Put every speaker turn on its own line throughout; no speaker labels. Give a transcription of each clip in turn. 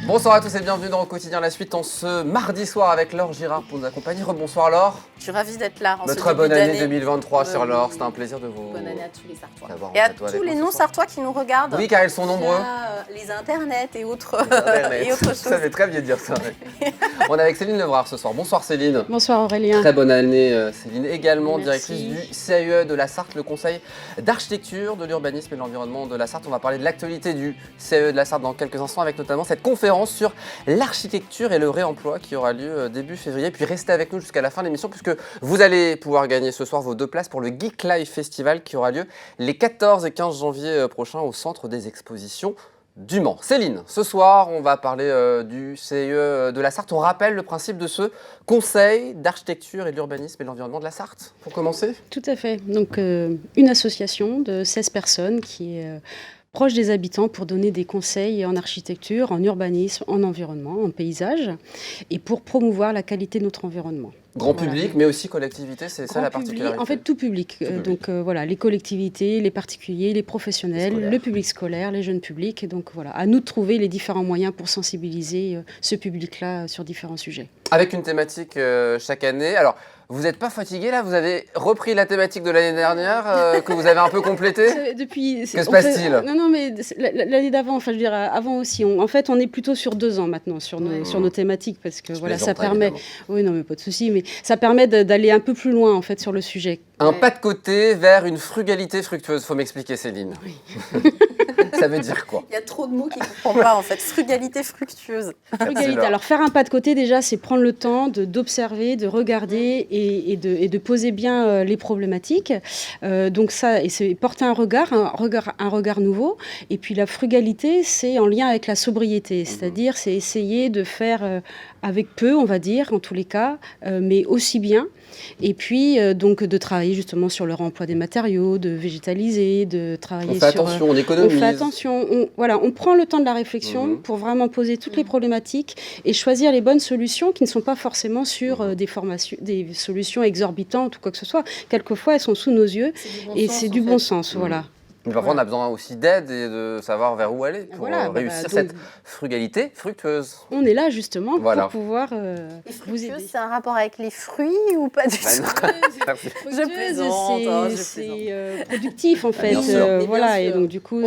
Bonsoir à tous et bienvenue dans Au Quotidien La Suite en ce mardi soir avec Laure Girard pour nous accompagner. Rebonsoir Laure.
Je suis ravie d'être là.
Très bonne année 2023 sur Laure, c'était un plaisir de vous...
Bonne année à tous les Sartois.
Et
à tous les non-Sartois qui nous regardent.
Oui, car ils sont nombreux.
Les internets et autres,
et autres choses. Ça fait très bien de dire ça. Ouais. On est avec Céline Levrard ce soir. Bonsoir Céline.
Bonsoir Aurélien.
Très bonne année Céline. Également
Merci.
directrice du CAE de la Sarthe, le Conseil d'architecture, de l'urbanisme et de l'environnement de la Sarthe. On va parler de l'actualité du CAE de la Sarthe dans quelques instants avec notamment cette conférence sur l'architecture et le réemploi qui aura lieu début février. Puis restez avec nous jusqu'à la fin de l'émission puisque vous allez pouvoir gagner ce soir vos 2 places pour le Geek Live Festival qui aura lieu les 14 et 15 janvier prochains au Centre des Expositions du Mans. Céline, ce soir, on va parler du CAE de la Sarthe. On rappelle le principe de ce Conseil d'architecture et de l'urbanisme et de l'environnement de la Sarthe, pour commencer.
Tout à fait. Donc, une association de 16 personnes qui est proche des habitants pour donner des conseils en architecture, en urbanisme, en environnement, en paysage, et pour promouvoir la qualité de notre environnement.
Grand public, mais aussi collectivité, c'est ça la particularité.
En fait, tout public. Donc voilà, les collectivités, les particuliers, les professionnels, le public scolaire, les jeunes publics. Et donc voilà, à nous de trouver les différents moyens pour sensibiliser ce public-là sur différents sujets.
Avec une thématique chaque année. Alors, vous n'êtes pas fatigué là? Vous avez repris la thématique de l'année dernière que vous avez un peu complétée? Que se passe-t-il?
Non, mais l'année d'avant, enfin je veux dire avant aussi. En fait, on est plutôt sur 2 ans maintenant sur nos thématiques parce que voilà, ça permet. Évidemment. Oui, non, mais pas de souci, mais ça permet d'aller un peu plus loin en fait sur le sujet.
Un pas de côté vers une frugalité fructueuse. Faut m'expliquer, Céline. Oui. Ça veut dire quoi?
Il y a trop de mots qui ne comprennent pas en fait. Frugalité fructueuse.
Frugalité. Alors faire un pas de côté déjà, c'est prendre le temps d'observer, de regarder et de poser bien les problématiques. Donc ça, et c'est porter un regard nouveau. Et puis la frugalité, c'est en lien avec la sobriété, c'est-à-dire c'est essayer de faire avec peu, on va dire, en tous les cas, mais aussi bien. Et puis, donc, de travailler justement sur le réemploi des matériaux, de végétaliser, de travailler
on fait attention, on économise.
On fait attention, on prend le temps de la réflexion pour vraiment poser toutes les problématiques et choisir les bonnes solutions qui ne sont pas forcément sur des solutions exorbitantes ou quoi que ce soit. Quelquefois, elles sont sous nos yeux et c'est du bon sens, voilà.
Mais parfois, on a besoin aussi d'aide et de savoir vers où aller pour réussir cette frugalité fructueuse.
On est là justement pour pouvoir vous aider.
C'est un rapport avec les fruits ou pas du tout?
Je plaisante. C'est productif en fait. Voilà, et donc du coup...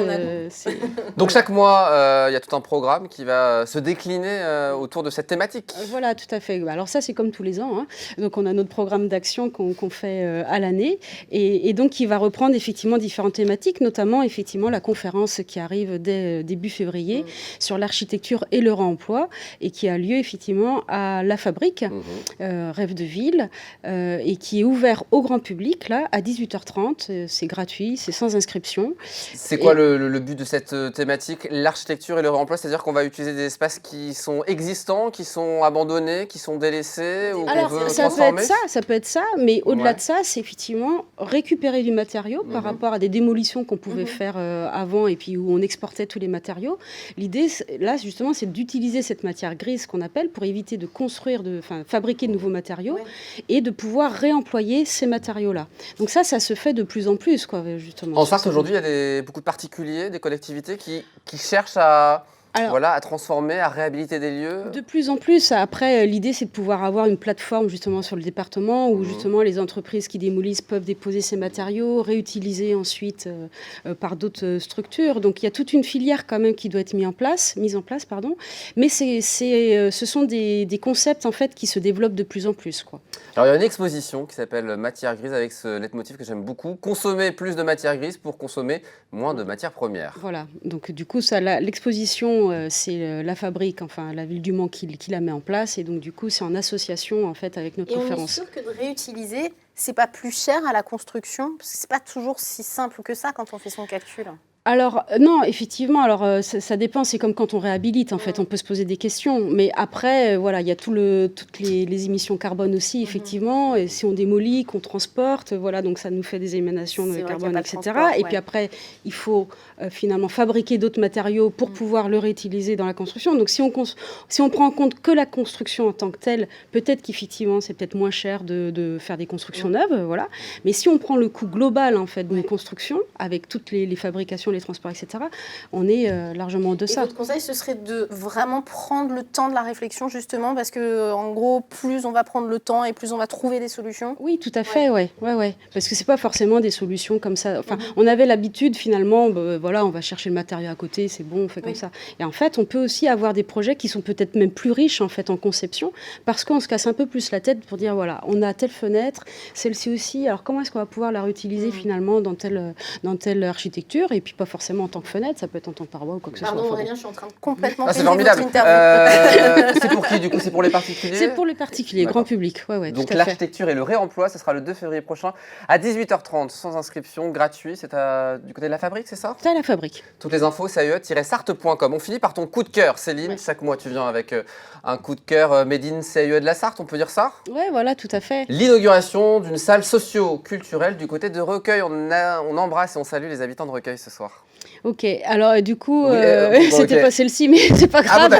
Donc chaque mois, il y a tout un programme qui va se décliner autour de cette thématique.
Voilà, tout à fait. Alors ça, c'est comme tous les ans. Hein. Donc on a notre programme d'action qu'on fait à l'année et donc qui va reprendre effectivement différentes thématiques, notamment effectivement la conférence qui arrive dès début février sur l'architecture et le réemploi et qui a lieu effectivement à La Fabrique, Rêve de Ville, et qui est ouvert au grand public là à 18h30. C'est gratuit, c'est sans inscription.
C'est quoi le but de cette thématique, l'architecture et le réemploi? C'est-à-dire qu'on va utiliser des espaces qui sont existants, qui sont abandonnés, qui sont délaissés ou qu'on veut transformer?
Ça peut être ça, mais au-delà de ça, c'est effectivement récupérer du matériau par rapport à des démolitions qu'on pouvait faire avant et puis où on exportait tous les matériaux. L'idée, là, justement, c'est d'utiliser cette matière grise qu'on appelle pour éviter de fabriquer de nouveaux matériaux et de pouvoir réemployer ces matériaux-là. Donc ça se fait de plus en plus, quoi, justement.
En Sarthe, aujourd'hui, il y a beaucoup de particuliers, des collectivités qui cherchent à transformer, à réhabiliter des lieux.
De plus en plus. Après, l'idée, c'est de pouvoir avoir une plateforme justement sur le département où justement les entreprises qui démolissent peuvent déposer ces matériaux, réutiliser ensuite par d'autres structures. Donc il y a toute une filière quand même qui doit être mise en place. Mais ce sont des concepts en fait qui se développent de plus en plus, quoi.
Alors il y a une exposition qui s'appelle Matière grise avec ce leitmotiv que j'aime beaucoup. Consommer plus de matière grise pour consommer moins de matières premières.
Voilà. Donc du coup, l'exposition, c'est La Fabrique, enfin la ville du Mans qui la met en place. Et donc du coup, c'est en association en fait avec notre conférence.
On est sûr que de réutiliser, c'est pas plus cher à la construction? Parce que c'est pas toujours si simple que ça quand on fait son calcul.
Alors, non, effectivement, ça dépend, c'est comme quand on réhabilite, en fait, on peut se poser des questions, mais après, voilà, il y a toutes les émissions carbone aussi, effectivement, et si on démolit, qu'on transporte, voilà, donc ça nous fait des émanations de carbone, etc. Et puis après, il faut finalement fabriquer d'autres matériaux pour pouvoir le réutiliser dans la construction. Donc, si on prend en compte que la construction en tant que telle, peut-être qu'effectivement, c'est peut-être moins cher de faire des constructions neuves, voilà, mais si on prend le coût global, en fait, d'une construction, avec toutes les fabrications, les transports, etc., on est largement en
Et
deçà.
votre conseil, ce serait de vraiment prendre le temps de la réflexion, justement, parce que en gros, plus on va prendre le temps et plus on va trouver des solutions.
Oui, tout à fait, ouais. Parce que c'est pas forcément des solutions comme ça. Enfin, on avait l'habitude finalement, voilà, on va chercher le matériau à côté, c'est bon, on fait comme ça. Et en fait, on peut aussi avoir des projets qui sont peut-être même plus riches en fait en conception, parce qu'on se casse un peu plus la tête pour dire voilà, on a telle fenêtre, celle-ci aussi. Alors comment est-ce qu'on va pouvoir la réutiliser finalement dans telle architecture, et puis pas forcément en tant que fenêtre, ça peut être en tant que paroi ou quoi que ce soit.
Pardon
Enfin,
Aurélien, je suis en train de complètement
Ah, c'est
payer
formidable.
votre interview.
C'est pour qui du coup? C'est pour les particuliers?
c'est pour les particuliers,
D'accord.
grand public. Ouais,
Donc
tout à fait.
l'architecture et le réemploi, ce sera le 2 février prochain à 18h30, sans inscription, gratuit. C'est du côté de la fabrique, c'est ça?
C'est à la fabrique.
Toutes les infos, CIE-sarthe.com. On finit par ton coup de cœur, Céline.
Ouais.
Chaque mois, tu viens avec un coup de cœur made in CIE de la Sarthe, on peut dire ça?
Ouais, voilà, tout à fait.
L'inauguration d'une salle socio-culturelle du côté de Recueil. On embrasse et on salue les habitants de Recueil ce soir.
Ok, alors du coup,
Oui,
c'était
ok.
pas celle-ci, mais c'est pas
Ah,
grave.
bon,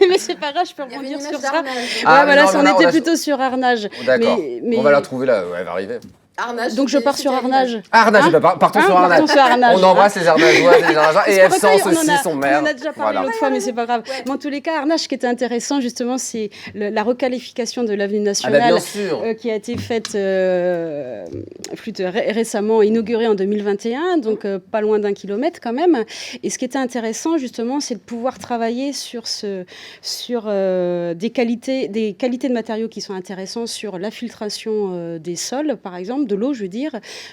mais c'est pas grave, je peux
Il y avait une
rebondir
image
sur ça.
d'Arnage.
Ah,
Ouais, voilà,
non,
on
non,
était plutôt sur Arnage.
D'accord.
Mais-
On va la trouver là, ouais, elle va arriver.
Arnage,
Donc je
c'était-
pars sur
c'était à l'image.
Arnage.
Arnage,
Hein
partons sur Arnage.
Partons sur Arnage.
On embrasse les Arnageoises et les Arnageois. Et
Parce
elles
qu'en Recueil,
sent aussi son maire.
On en a déjà parlé
Voilà.
l'autre fois, mais c'est pas grave.
Ouais.
Mais en tous les cas, Arnage, ce qui était intéressant, justement, c'est la requalification de l'avenue
Ah bah
nationale.
bien sûr.
Qui a été faite récemment, inaugurée en 2021, donc pas loin d'1 kilomètre quand même. Et ce qui était intéressant, justement, c'est de pouvoir travailler sur des qualités de matériaux qui sont intéressants sur la filtration des sols, par exemple, de l'eau, je veux dire,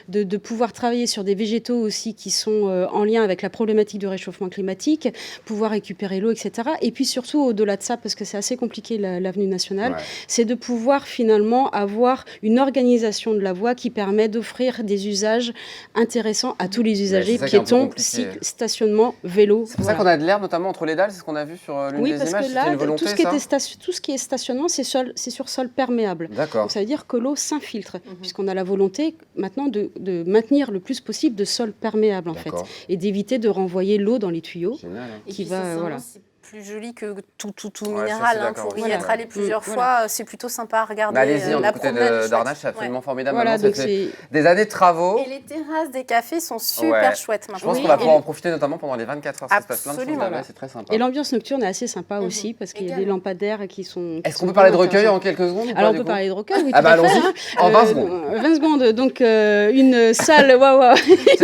de pouvoir travailler sur des végétaux aussi qui sont en lien avec la problématique du réchauffement climatique, pouvoir récupérer l'eau, etc. Et puis surtout, au-delà de ça, parce que c'est assez compliqué l'avenue nationale,
Ouais.
c'est de pouvoir finalement avoir une organisation de la voie qui permet d'offrir des usages intéressants à tous les usagers,
c'est ça qui est un peu
piétons,
compliqué.
cycles, stationnement, vélo.
C'est pour ça qu'on a de l'herbe, notamment entre les dalles, c'est ce qu'on a vu sur l'une
Oui,
des
parce
images.
que
C'était
là,
une volonté,
tout
ça
ce qui est stationnement, c'est sur sol perméable.
D'accord.
Donc ça veut dire que l'eau s'infiltre, puisqu'on a la volonté maintenant de maintenir le plus possible de sol perméable en fait,
D'accord.
et d'éviter de renvoyer l'eau dans les tuyaux.
Génial. Hein.
Et
qui
puis,
va,
sincèrement,
voilà.
c'est plus joli que tout
Ouais,
minéral.
ça, je suis
Hein,
d'accord
pour y
aussi.
être allé plusieurs
Voilà.
fois, c'est plutôt sympa à regarder.
Mais allez-y, on est
la
du côté
promenade est chouette.
d'Arnage, c'est absolument formidable.
Voilà,
Maintenant,
donc
ça fait
c'est
des années de travaux.
Et les terrasses des cafés sont super
Ouais.
chouettes
Je
maintenant.
pense
Oui,
qu'on va
et-
pouvoir en profiter notamment pendant les 24 heures. Ça se passe plein de choses
Absolument.
là-bas, c'est très sympa.
Et l'ambiance nocturne est assez sympa aussi, parce qu'il y a des
Également.
lampadaires qui sont...
Est-ce qu'on peut parler de Recueil en quelques secondes ou pas,
Alors on
du
peut
coup
parler de Recueil, oui,
Ah
tout
bah
à fait.
allons-y, en 20 secondes.
20 secondes, donc une salle, waouh,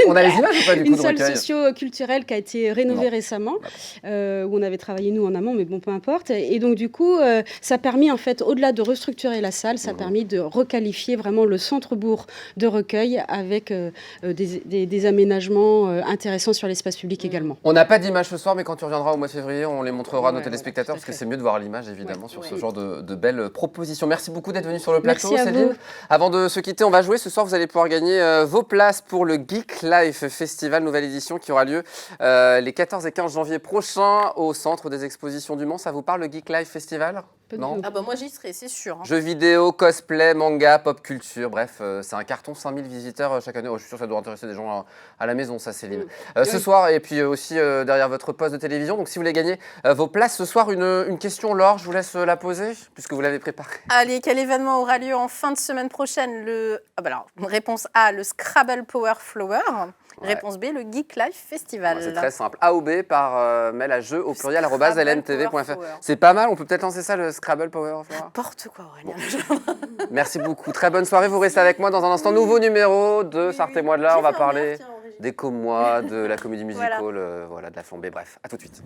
On a les images ou pas du coup
une
de
salle
Recueil
socio-culturelle qui a été rénovée
Non.
récemment, où on avait travaillé nous en amont, mais bon, peu importe. Et donc du coup, ça a permis en fait, au-delà de restructurer la salle, ça a permis de requalifier vraiment le centre-bourg de Recueil avec des aménagements intéressants sur l'espace public également.
On n'a pas d'image ce soir, mais quand tu reviendras au mois de février, on les montrera à nos
Ouais,
téléspectateurs
tout à
parce que
fait.
c'est mieux de voir l'image évidemment sur ce
Ouais.
genre de belles propositions. Merci beaucoup d'être venu sur le plateau,
Merci à
Céline.
vous.
Avant de se quitter, on va jouer. Ce soir, vous allez pouvoir gagner vos places pour le Geek Life Festival, nouvelle édition qui aura lieu les 14 et 15 janvier prochains au Centre des Expositions du Mans. Ça vous parle le Geek Life Festival?
Pas du
Non.
tout.
Ah bah moi j'y serai, c'est sûr. Hein.
Jeux vidéo, cosplay, manga, pop culture, bref, c'est un carton, 5000 visiteurs chaque année. Oh, je suis sûr que ça doit intéresser des gens à la maison, ça, Céline. Ce soir, et puis aussi derrière votre poste de télévision. Donc, si vous voulez gagner vos places ce soir, une question, Laure, je vous laisse la poser, puisque vous l'avez préparée.
Allez, quel événement aura lieu en fin de semaine prochaine? Réponse A, le Scrabble Power Flower.
Ouais.
Réponse B, le Geek Life Festival.
Ouais, c'est très simple. A ou B par mail à jeu au pluriel
Scrabble
@lntv.fr.
Power Flower.
C'est pas mal, on peut peut-être lancer ça, le Scrabble Power Flower.
N'importe quoi, Aurélien.
Merci beaucoup. Très bonne soirée. Vous restez avec moi dans un instant. Nouveau numéro de Sortez-moi de là. On va parler des Comme moi, de la comédie musicale, voilà, de la flambée. Bref, à tout de suite.